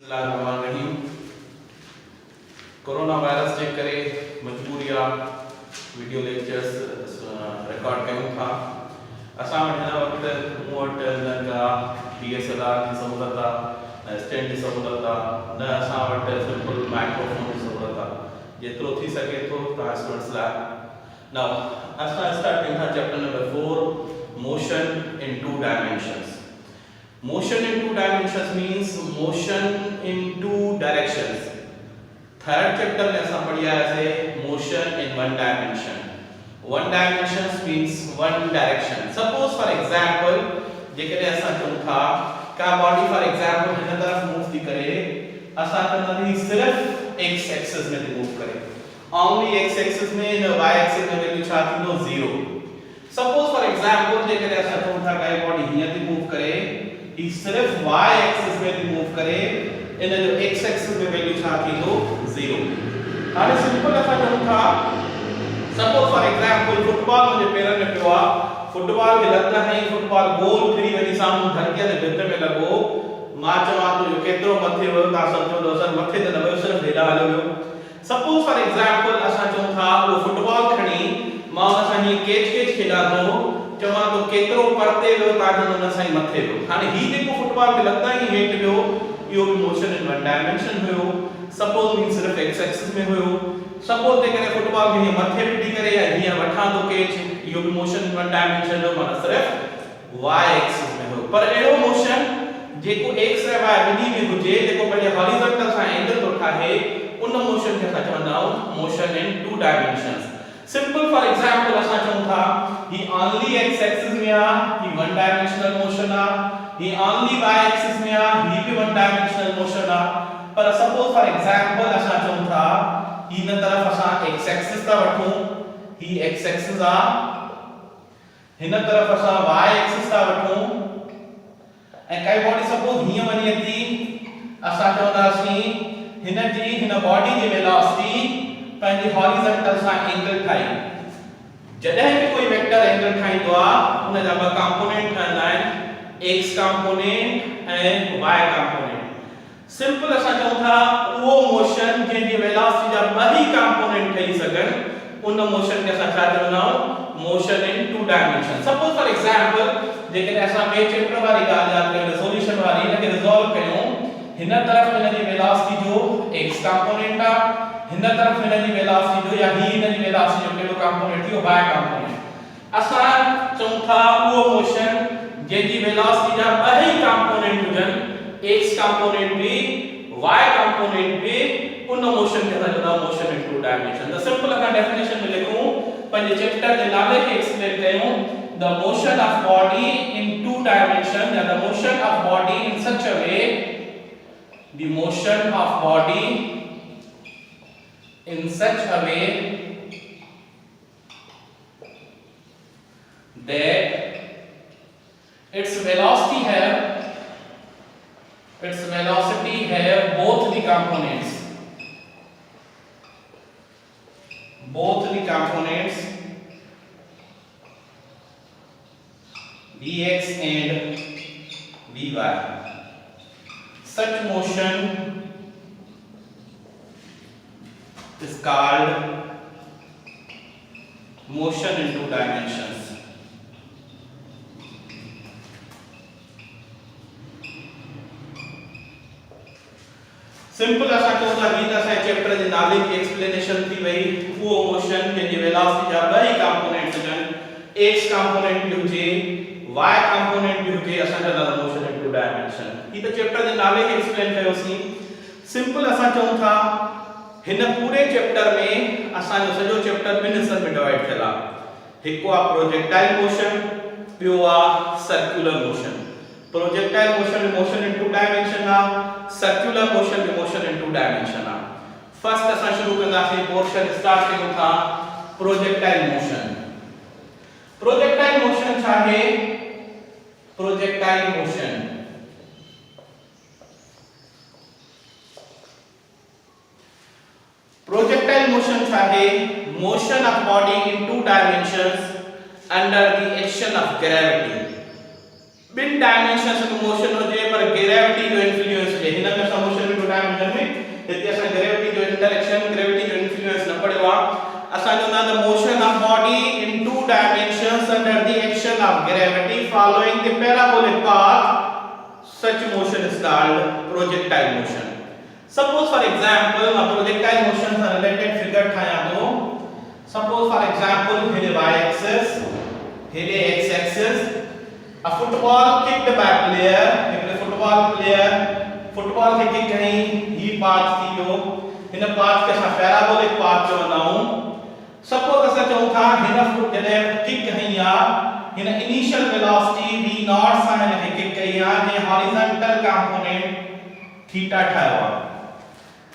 बिस्मिल्लाहिर्रहमानिर्रहीम। Corona virus जे करे मजबूरी वीडियो लेक्चर्स रिकॉर्ड कयूं था। असां वटि हिन वक़्तु मूं वटि न का DSLR जी सहूलियत आहे, न स्टैंड जी सहूलियत आहे, न असां वटि सिंपल माइक्रोफोन जी सहूलियत आहे। जेतिरो थी सघे थो तव्हां स्टूडेंट्स लाइ नाउ असां स्टार्ट कयूं था chapter number 4 motion in to dimensions. Motion in two dimensions means motion in two directions. Third chapter में असां पढ़िया है motion in one dimension. One dimension means one direction. Suppose for example जेकॾहिं असां चऊं था का बॉडी फॉर एग्जांपल हिन तरफ मूव थी करे, असां चवंदासीं सिर्फ x एक्सिस में थी मूव करे, ओनली x एक्सिस में, न y एक्सिस में वैल्यू छा थींदो 0. Suppose for example जेकॾहिं असां चऊं था काई बॉडी हीअं थी मूव करे, ही सिर्फ y एक्सिस में थी मूव करे, इन जो x एक्सिस में वैल्यू छा थींदो 0. हाणे सिंपल असां चऊं था सपोज फॉर एग्जांपल फुटबॉल मुंहिंजे पेरनि में पियो आहे, फुटबॉल खे लत हई, फुटबॉल गोल फिरी वञी साम्हूं धरतीअ ते भित में लॻो, मां चवां थो जो केतिरो मथे वियो, तव्हां सम्झो त असां मथे त न वियो, सिर्फ हेॾा हलियो वियो. सपोज फॉर एग्जांपल असां चऊं था उहो फुटबॉल खणी मां उन सां हीअं कैच खेॾां थो, चवां थो केतिरो परते वियो, तव्हां चवंदो न साईं मथे वियो. हाणे ही जेको फुटबॉल खे लत हई हेठि वियो, इहो बि मोशन इन वन डायमेंशन हुयो. सपोज मीन सिर्फ x एक्सिस में हुयो. सपोज ते करे फुटबॉल खे हीअं मथे विठी करे या हीअं वठां थो कैच, इहो बि मोशन इन वन डायमेंशन हुयो, माना सिर्फ y एक्सिस में हुयो. पर अहिड़ो मोशन जेको x ऐं y ॿिन्ही में हुजे, जेको पंहिंजे हॉरिजॉन्टल सां एंगल थो ठाहे, उन मोशन खे असां चवंदा आहियूं motion in to dimensions. Simple for example असां चऊं था ही ओनली x एक्सिस में आ, ही वन डायमेंशनल मोशन आ, ही ओनली y एक्सिस में आ, ही भी वन डायमेंशनल मोशन आ. पर सपोज फॉर एग्जांपल असां चऊं था ही न तरफ असां x एक्सिस था वठूं, ही x एक्सिस आ, हिन तरफ असां y एक्सिस था वठूं, ऐं काई बॉडी सपोज हीअं वञे थी, असां चवंदासीं हिन बॉडी जी वेलोसिटी पंहिंजे हॉरिजॉन्टल सां एंगल ठाही. जॾहिं भी कोई वेक्टर एंगल ठाहींदो आहे उन जा ॿ कंपोनेंट ठहंदा आहिनि, x कंपोनेंट ऐं y कंपोनेंट. सिंपल असां चऊं था उहो मोशन जंहिंजी वेलोसिटी जा ॿ ई कंपोनेंट ठही सघनि, उन मोशन खे असां छा चवंदा आहियूं, motion in two dimension. Suppose for example जेकॾहिं असां ॿिए चैप्टर वारी ॻाल्हि यादि कयूं, रिजोल्यूशन वारी, हिन खे रिजॉल्व कयूं, हिन तरफ़ हिन जी वेलोसिटी जो x कंपोनेंट आहे, हिन तरफ़ हिन जी वेलोसिटी जो या ही हिन जी वेलोसिटी जो कहिड़ो कंपोनेंट थी, y कंपोनेंट. असां चऊं था उहो मोशन जंहिंजी वेलोसिटी जा ॿ ई कंपोनेंट हुजनि, x कंपोनेंट भी y कंपोनेंट भी, उन मोशन खे असां चवंदा motion in two dimension. The simple असां डेफिनेशन में लिखूं, पंहिंजे चैप्टर जे नाले खे एक्सप्लेन कयूं, the motion of body in two dimension या the motion of body in such a way, the motion of body in such a way that its velocity have both the components dx and dy. Such motion is called motion in two dimensions. Simple असां चऊं था ही त असांजे chapter जे नाले जी explanation थी वई. उहो मोशन जंहिंजी वेलोसिटी जा ॿ ई कंपोनेंट हुजनि, x कंपोनेंट बि हुजे, y कंपोनेंट बि हुजे, असां चवंदा मोशन इन टू डायमेंशन. ही त चैप्टर जे नाले खे एक्सप्लेन कयोसीं. सिंपल असां चऊं था हिन पूरे चैप्टर में असांजो सॼो चैप्टर ॿिनि हिस्सनि में डिवाइड थियल आहे. हिकु आहे प्रोजेक्टाइल मोशन, ॿियो आहे circular motion. Projectile motion motion in two dimension आहे, circular motion motion in two dimension आहे. फर्स्ट असां शुरू कंदासीं, पोर्शन स्टार्ट कयूं था प्रोजेक्टाइल मोशन. प्रोजेक्टाइल मोशन छा आहे? Projectile motion Projectile motion chahe motion of body in two dimensions under the action of gravity. बिन डायमेंशंस में मोशन हो जाए पर ग्रेविटी जो इन्फ्लुएंस है, हिन में मोशन डायमेंशन में हिते असां ग्रेविटी जो इंटरैक्शन ग्रेविटी जो इन्फ्लुएंस न पढ़ियो आहे असां जो ना the motion of body in to dimensions under the action of gravity following the parabolic path such motion is called projectile motion. Suppose for example a projectile motion से related figure ठाया तो suppose for example here y axis here x axis a football kicked by player here football के kick कहीं ही path थी जो इन path के साथ parabolic path जो बनाऊं suppose असां चऊं था हिन फुट जॾहिं kick कहीं या हिन initial velocity v naught सां हिन किक कई या जे horizontal component थीटा ठायो आहे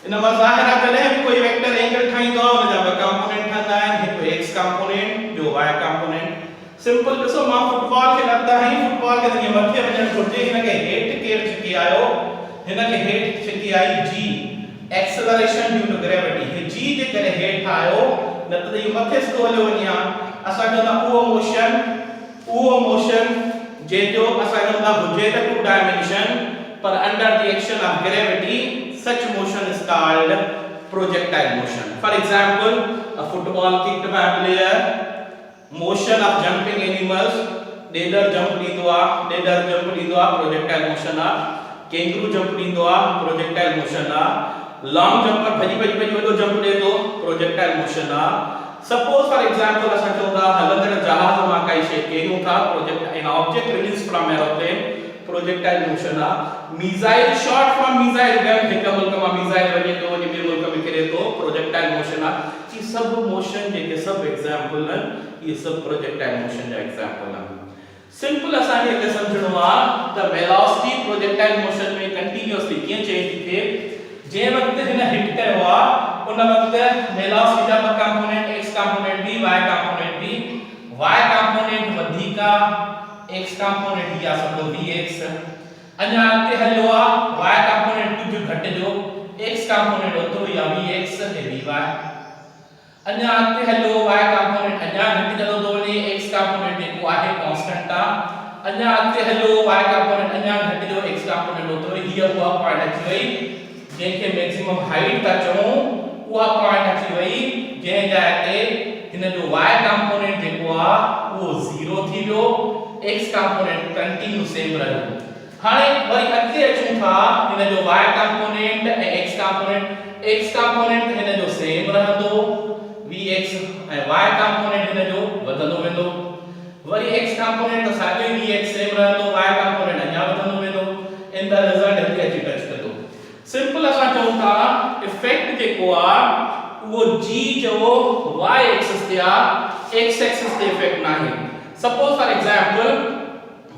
इन मज़ाहिर जॾहिं भी कोई वेक्टर एंगल ठाहींदो आहे उन जा ॿ कंपोनेंट ठहंदा आहिनि हिकु x कंपोनेंट ॿियो y कंपोनेंट सिंपल ॾिसो मां फुटबॉल खे लॻंदा ही फुटबॉल खे जीअं मथे वञणु घुर्जे हिन खे हेठि केरु छिकी आयो हिन खे हेठि छिकी आई g acceleration due to gravity हे g जे करे हेठि आयो न त इहो मथे सिधो हलियो वञे हा असां चवंदा उहो मोशन जेजो असां चवंदा हुजे त टू डायमेंशन पर under the action of gravity such motion is called projectile motion. For example, a football kicked by a player, motion of jumping animals, deer jump लींदो आहे projectile motion आहे, kangaroo jump लींदो आहे projectile motion आहे, long jumper bhaji वॾो jump ॾे थो projectile motion आहे. Suppose for example असां चवंदा हलंदड़ जहाज मां काई शइ केरियूं था project an object released from aeroplane projectile motion आहे. missile shot from missile gun हिक मुल्क मां missile वञे थो वञे ॿिए मुल्क में किरे थो projectile motion आहे. ये सब motion जेके सब एग्जांपल आहिनि ये सब projectile motion जा एग्जांपल आहिनि. सिंपल असां खे हिते समझणो आहे त velocity projectile motion में कंटीन्यूअसली कीअं चेंज थी थिए जे वक्त हिन हिट कयो आहे उन वक्त वेलोसिटी जा ॿ कंपोनेंट x कंपोनेंट भी y कंपोनेंट भी y कंपोनेंट वधीक x कंपोनेंट या समझो vx अञा अॻिते हलियो आहे y कंपोनेंट कुझु घटिजो x कंपोनेंट ओतिरो या vx ऐं vy अञा अॻिते हलियो y कंपोनेंट अञा घटिजंदो थो वञे x कंपोनेंट जेको आहे कांस्टेंट आहे अञा अॻिते हलियो y कंपोनेंट अञा घटिजो x कंपोनेंट ओतिरो हीअ उहा पॉइंट अची वई जंहिंखे मैक्सिमम हाइट था चऊं उहा पॉइंट अची वई जंहिं जाइ ते हिन जो y कंपोनेंट जेको आहे उहो 0 थी वियो x कंपोनेंट कंटिन्यू सेम रहियो हाणे वरी अॻिते अचूं था हिन जो y कंपोनेंट ऐं x कंपोनेंट हिन जो सेम रहंदो vx ऐं y कंपोनेंट हिन जो वधंदो वेंदो वरी x कंपोनेंट त साॻियो ई vx सेम रहंदो y कंपोनेंट अञा वधंदो वेंदो इन द रिजल्ट हिते अची टच कंदो सिंपल असां चऊं था इफेक्ट जेको आहे उहो g जो y एक्सिस ते आहे x एक्सिस ते इफेक्ट नाहे सपोज फॉर एग्जांपल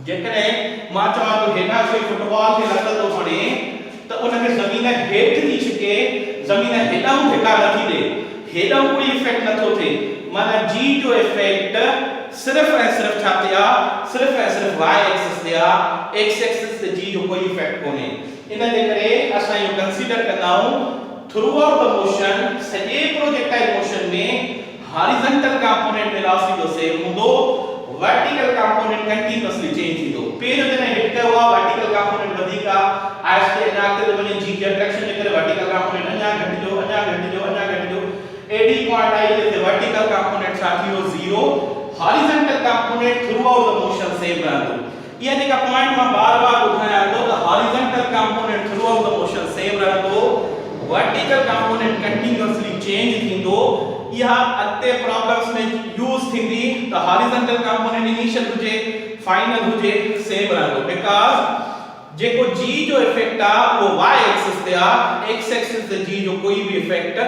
जेकॾहिं मां चवां थो हेठां कोई फुटबॉल खे लॻल थो पड़े त उन खे ज़मीन हेठि थी छिके ज़मीन हेॾां धिका नथी ॾे हेॾां कोई इफेक्ट नथो थिए माना g जो इफेक्ट सिर्फ़ ऐं सिर्फ़ छा ते आहे सिर्फ़ ऐं सिर्फ़ y एक्सिस ते आहे x एक्सिस ते g जो कोई इफेक्ट कोन्हे इन जे करे असां इहो कंसीडर कंदा आहियूं थ्रू आउट द मोशन सॼे प्रोजेक्टाइल मोशन में हॉरिजॉन्टल कंपोनेंट वेलोसिटी जो सेम हूंदो वर्टिकल कंपोनेंट कंटीन्यूअसली चेंज थींदो पहिरियों जॾहिं हिट कयो आहे वर्टिकल कंपोनेंट वधीक आहे आहिस्ते अॻिते वञे जी के अट्रैक्शन जे करे वर्टिकल कंपोनेंट अञा घटिजो एडी पॉइंट आई जिते वर्टिकल कंपोनेंट छा थी वियो 0 horizontal component through out the motion same रहंदो ये जेका पॉइंट मां बार-बार ॿुधायां थो त horizontal component through out the motion same रहंदो वर्टिकल कंपोनेंट कंटीन्यूअसली चेंज थींदो इहा अॻिते प्रॉब्लम्स में यूज थींदी त हॉरिजॉन्टल कंपोनेंट इनिशियल हुजे फाइनल हुजे सेम रहंदो बिकॉज़ जेको g जो इफेक्ट आहे उहो y एक्सिस ते आहे x एक्सिस ते g जो कोई भी इफेक्ट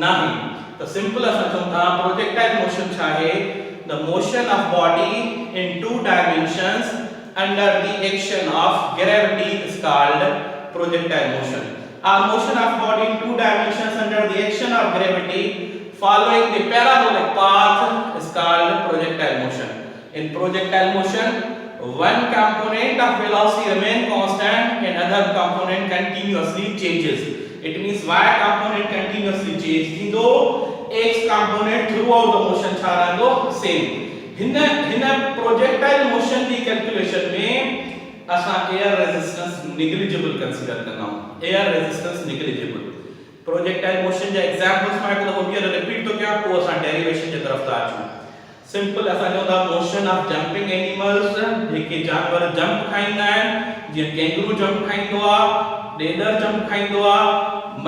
नाहे त सिंपल असां चऊं था प्रोजेक्टाइल मोशन छा आहे the motion of body in to dimensions under the action of gravity is called projectile motion. Our motion of body in two dimensions under the action of gravity following the parabolic path is called projectile motion. In projectile motion, one component of velocity remain constant and other component continuously changes. It means y component continuously change thindo x component throughout the motion छा रहंदो same. हिन projectile motion जी calculation में असा air resistance negligible consider करना air resistance negligible projectile motion जे examples में को होगी रिपीट तो क्या को असा डेरिवेशन जे तरफ था आछू सिंपल असा जो दा मोशन ऑफ जंपिंग एनिमल्स जेके जानवर जंप खाइंदा आहिनि जे कैंगरू जंप खाइंदो आ डेडर जंप खाइंदो आ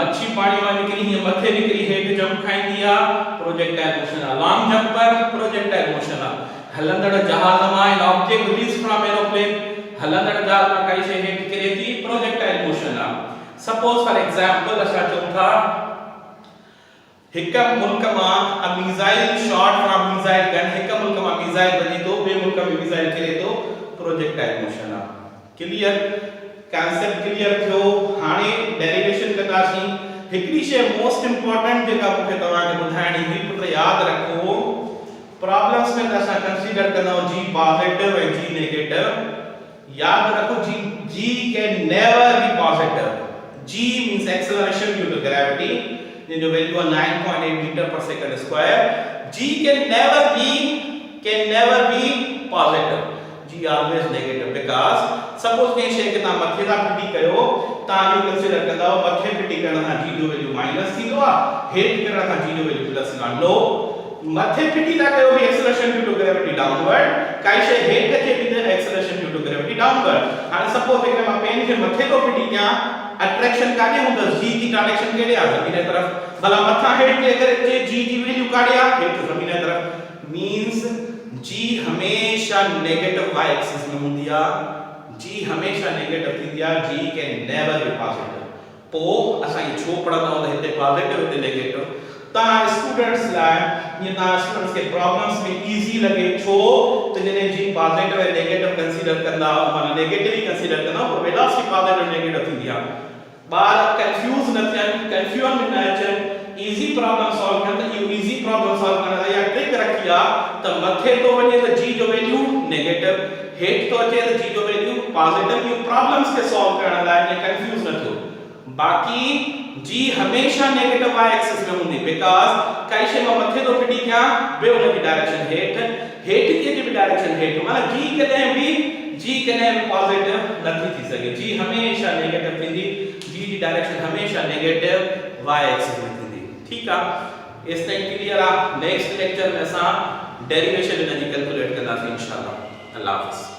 मच्छी पानी में निकली है मथे निकली हेठ जंप खाइंदी आ प्रोजेक्टाइल मोशन आ लॉन्ग जंपर प्रोजेक्टाइल मोशन आ हलंदड़ जहाज में an object release from aeroplane हलंदड़ जहाज में काई शे हेठ किरे थी प्रोजेक्टाइल मोशन आ सपोज फॉर एग्जांपल असा चौथा हिक मुल्क में a missile shot from missile gun हिक मुल्क में मिसाइल बजी तो बे मुल्क में मिसाइल किरे तो प्रोजेक्टाइल मोशन आ क्लियर कांसेप्ट क्लियर थियो हाने डेरिवेशन कंदासी हिकड़ी शे मोस्ट इंपोर्टेंट जेका मुखे तवा के बुधाणी हुई पुत्र याद रखो प्रॉब्लम्स में असा कंसीडर करना g positive and g negative याद रखो g can never be positive g means acceleration due to gravity in the value of 9.8 meter per second square g can never be positive g always negative because suppose के शे के ता मथे दा फिटी कयो ता यो कंसीडर करदा मथे फिटी करना g जो वैल्यू माइनस थींदो आ हेठ करना g जो वैल्यू प्लस थींदो नो मथे फिटी दा कयो भी acceleration due to gravity downward काई शे हेठ के भी acceleration due to gravity downward हाने सपोज एक में पेन के मथे तो फिटी क्या अट्रैक्शन काने होंदा g की डायरेक्शन केड़े आ जमीन तरफ भला मथा हेठ के अगर g की वैल्यू काढिया हेठ जमीन तरफ मींस g हमेशा नेगेटिव y एक्सिस में होंदी आ g हमेशा नेगेटिव थींदी आ g can never be positive पो असा ये छो पढ़ंदा हो हिते पॉजिटिव हिते नेगेटिव ता स्टूडेंट्स लाए ये ता स्टूडेंट्स के प्रॉब्लम्स में इजी लगे छो तो जने जी पॉजिटिव एंड नेगेटिव कंसीडर करदा माने नेगेटिव ही कंसीडर करना पर वेलोसिटी पॉजिटिव नेगेटिव थींदी आ बार कंफ्यूज न थियन कंफ्यूजन में न अचन इजी प्रॉब्लम सॉल्व करन त यू इजी प्रॉब्लम सॉल्व करन या ट्रिक रखिया त मथे तो वने त जी जो वैल्यू नेगेटिव हेठ तो अचे त जी जो वैल्यू पॉजिटिव यू प्रॉब्लम्स के सॉल्व करन लाए ने कंफ्यूज न थियो बाकी जी हमेशा नेगेटिव y एक्सिस में होंदी बिकॉज़ काई शे में मथे तो फिटी क्या बे उन की डायरेक्शन हेठ की भी डायरेक्शन हेठ माने जी कने भी पॉजिटिव नथी थी सके जी हमेशा नेगेटिव थींदी जी की डायरेक्शन हमेशा नेगेटिव y एक्सिस में थींदी ठीक आ इस टाइम क्लियर आ नेक्स्ट लेक्चर में असा डेरिवेशन इनजी कैलकुलेट कंदासीं इंशाअल्लाह अल्लाह हाफ़िज़।